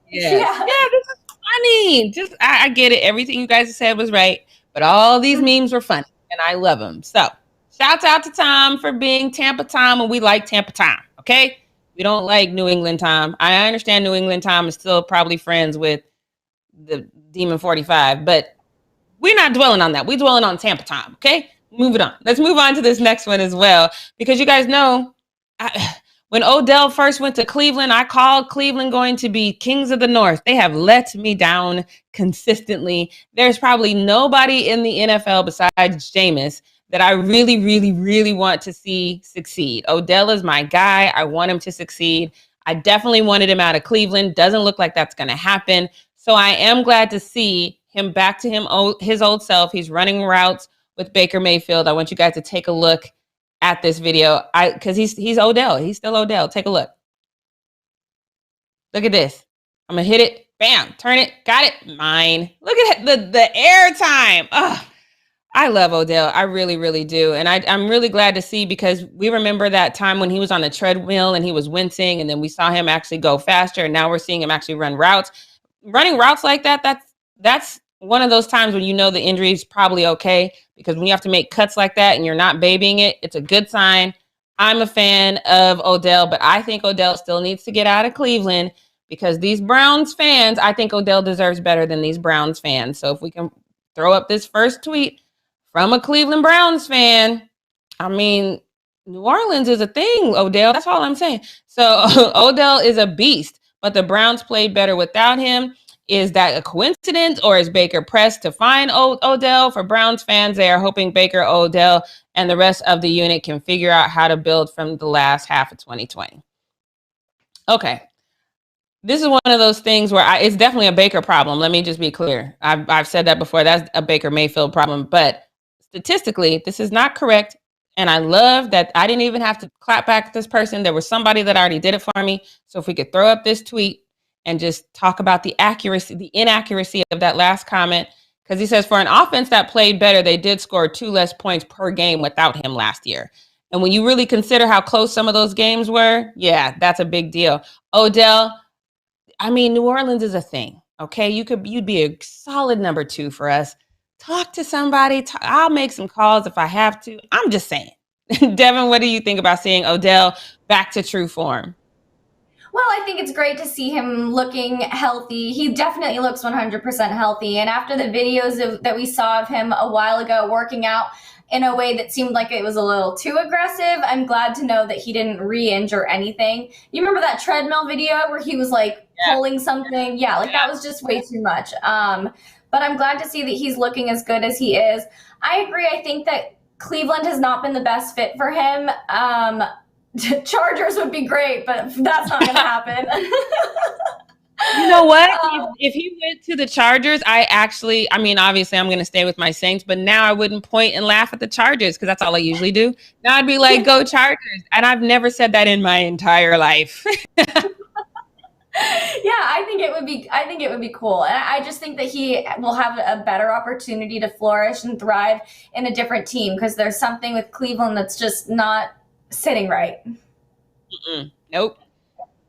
Yeah, this is funny. I get it. Everything you guys said was right. But all these memes were funny. And I love them. So shouts out to Tom for being Tampa Tom. And we like Tampa Tom. Okay? We don't like New England Tom. I understand New England Tom is still probably friends with the Demon 45, but we're not dwelling on that. We're dwelling on Tampa Tom, okay? Moving on. Let's move on to this next one as well, because you guys know when Odell first went to Cleveland, I called Cleveland going to be kings of the North. They have let me down consistently. There's probably nobody in the NFL besides Jameis that I really, really, really want to see succeed. Odell is my guy. I want him to succeed. I definitely wanted him out of Cleveland. Doesn't look like that's going to happen. So I am glad to see him back to his old self. He's running routes with Baker Mayfield. I want you guys to take a look at this video. Because he's Odell. He's still Odell. Take a look. Look at this. I'm going to hit it. Bam. Turn it. Got it. Mine. Look at the air time. Oh, I love Odell. I really, really do. And I'm really glad to see, because we remember that time when he was on the treadmill and he was wincing, and then we saw him actually go faster, and now we're seeing him actually run routes. Running routes like that's one of those times when you know the injury is probably okay, because when you have to make cuts like that and you're not babying it, it's a good sign. I'm a fan of Odell, but I think Odell still needs to get out of Cleveland, because these Browns fans, I think Odell deserves better than these Browns fans. So if we can throw up this first tweet from a Cleveland Browns fan, I mean, New Orleans is a thing, Odell. That's all I'm saying. So Odell is a beast, but the Browns played better without him. Is that a coincidence, or is Baker pressed to find Odell? For Browns fans, they are hoping Baker, Odell, and the rest of the unit can figure out how to build from the last half of 2020. Okay. This is one of those things where it's definitely a Baker problem. Let me just be clear. I've said that before. That's a Baker Mayfield problem. But statistically, this is not correct. And I love that I didn't even have to clap back at this person. There was somebody that already did it for me. So if we could throw up this tweet and just talk about the inaccuracy of that last comment. Because he says, for an offense that played better, they did score 2 less points per game without him last year. And when you really consider how close some of those games were, yeah, that's a big deal. Odell, I mean, New Orleans is a thing, okay? You'd be a solid number 2 for us. Talk to somebody. I'll make some calls if I have to. I'm just saying. Devin, what do you think about seeing Odell back to true form? Well, I think it's great to see him looking healthy. He definitely looks 100% healthy. And after the videos that we saw of him a while ago working out in a way that seemed like it was a little too aggressive, I'm glad to know that he didn't re-injure anything. You remember that treadmill video where he was like pulling something? Yeah, like that was just way too much. But I'm glad to see that he's looking as good as he is. I agree. I think that Cleveland has not been the best fit for him. Chargers would be great, but that's not going to happen. You know what? If he went to the Chargers, I mean, obviously I'm going to stay with my Saints, but now I wouldn't point and laugh at the Chargers, because that's all I usually do. Now I'd be like, go Chargers. And I've never said that in my entire life. Yeah, I think it would be cool. And I just think that he will have a better opportunity to flourish and thrive in a different team, because there's something with Cleveland that's just not sitting right. Nope,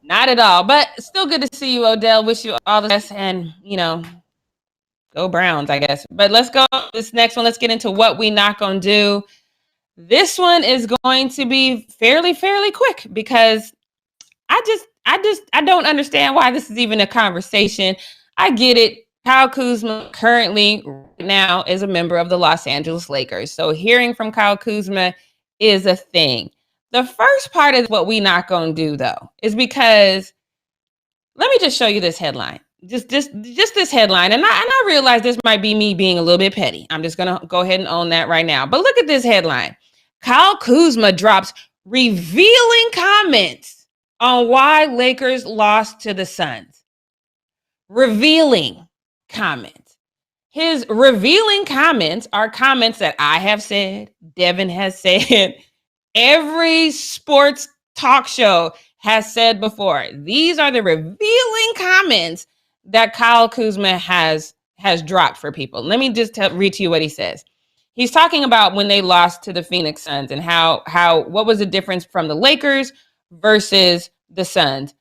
not at all. But still good to see you, Odell. Wish you all the best, and go Browns, I guess. But let's go this next one. Let's get into what we not gonna do. This one is going to be fairly quick, because I don't understand why this is even a conversation. I get it. Kyle Kuzma currently right now is a member of the Los Angeles Lakers. So hearing from Kyle Kuzma is a thing. The first part of what we not going to do, though, is because let me just show you this headline. Just this headline. And I realize this might be me being a little bit petty. I'm just going to go ahead and own that right now. But look at this headline. Kyle Kuzma drops revealing comments on why Lakers lost to the Suns. Revealing comments. His revealing comments are comments that I have said, Devin has said, every sports talk show has said before. These are the revealing comments that Kyle Kuzma has dropped for people. Let me just read to you what he says. He's talking about when they lost to the Phoenix Suns and what was the difference from the Lakers versus the Suns.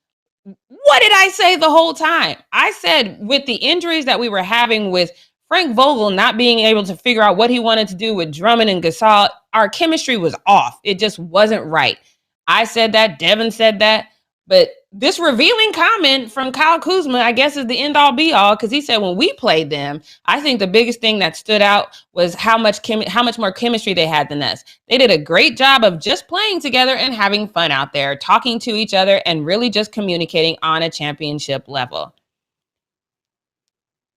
What did I say the whole time? I said with the injuries that we were having, with Frank Vogel not being able to figure out what he wanted to do with Drummond and Gasol, our chemistry was off. It just wasn't right. I said that. Devin said that. But this revealing comment from Kyle Kuzma, I guess, is the end all be all, because he said when we played them, I think the biggest thing that stood out was how much more chemistry they had than us. They did a great job of just playing together and having fun out there, talking to each other, and really just communicating on a championship level.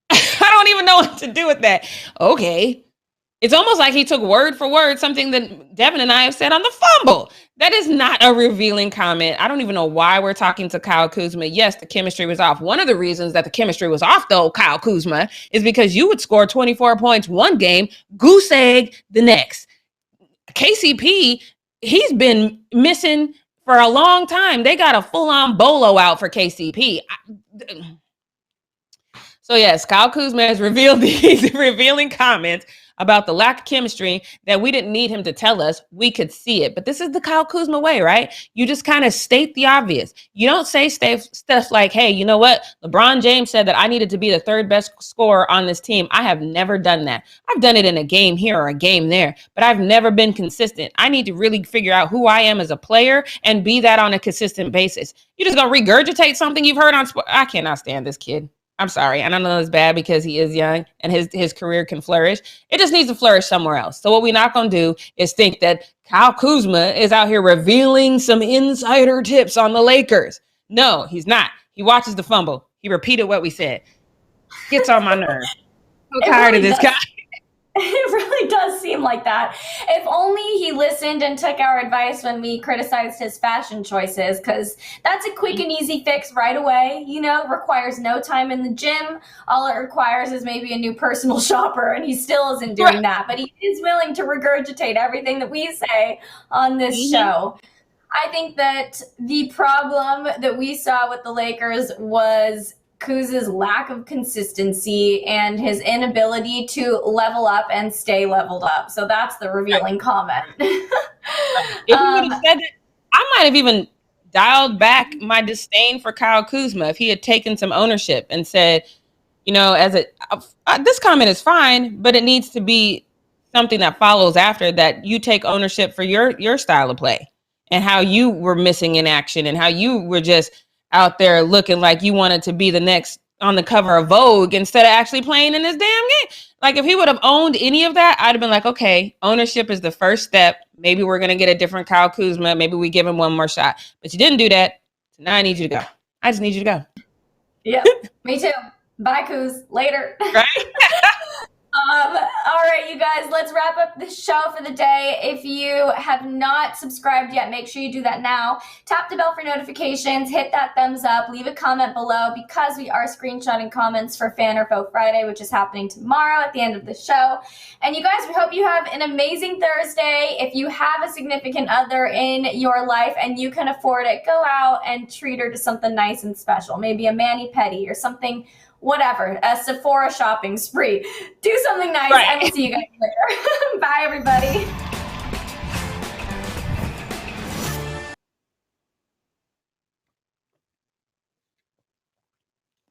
I don't even know what to do with that. Okay. It's almost like he took word for word something that Devin and I have said on the Fumble. That is not a revealing comment. I don't even know why we're talking to Kyle Kuzma. Yes, the chemistry was off. One of the reasons that the chemistry was off, though, Kyle Kuzma, is because you would score 24 points one game, goose egg the next. KCP, he's been missing for a long time. They got a full-on bolo out for KCP. So yes, Kyle Kuzma has revealed these revealing comments about the lack of chemistry that we didn't need him to tell us. We could see it. But this is the Kyle Kuzma way, right? You just kind of state the obvious. You don't say stuff like, hey, you know what? LeBron James said that I needed to be the third best scorer on this team. I have never done that. I've done it in a game here or a game there, but I've never been consistent. I need to really figure out who I am as a player and be that on a consistent basis. You're just going to regurgitate something you've heard on sports. I cannot stand this kid. I'm sorry. And I know it's bad because he is young and his career can flourish. It just needs to flourish somewhere else. So what we're not going to do is think that Kyle Kuzma is out here revealing some insider tips on the Lakers. No, he's not. He watches the Fumble. He repeated what we said. Gets on my nerves. I'm tired of this guy. It really does seem like that. If only he listened and took our advice when we criticized his fashion choices, because that's a quick and easy fix right away. You know, requires no time in the gym. All it requires is maybe a new personal shopper, and he still isn't doing that. But he is willing to regurgitate everything that we say on this show. I think that the problem that we saw with the Lakers was Kuz's lack of consistency and his inability to level up and stay leveled up. So that's the revealing comment. If you would have said that, I might have even dialed back my disdain for Kyle Kuzma if he had taken some ownership and said, you know, this comment is fine, but it needs to be something that follows after that. You take ownership for your style of play and how you were missing in action and how you were just out there looking like you wanted to be the next on the cover of Vogue instead of actually playing in this damn game. Like if he would have owned any of that, I'd have been like, okay, ownership is the first step. Maybe we're going to get a different Kyle Kuzma. Maybe we give him one more shot. But you didn't do that. So now I need you to go. I just need you to go. Yeah, me too. Bye, Kuz. Later. Right? All right, you guys, let's wrap up the show for the day. If you have not subscribed yet, make sure you do that now. Tap the bell for notifications, hit that thumbs up, leave a comment below because we are screenshotting comments for Fan or Vote Friday, which is happening tomorrow at the end of the show. And you guys, we hope you have an amazing Thursday. If you have a significant other in your life and you can afford it, go out and treat her to something nice and special. Maybe a mani-pedi or something, whatever, a Sephora shopping spree. Do something nice, right. And we'll see you guys later. Bye, everybody.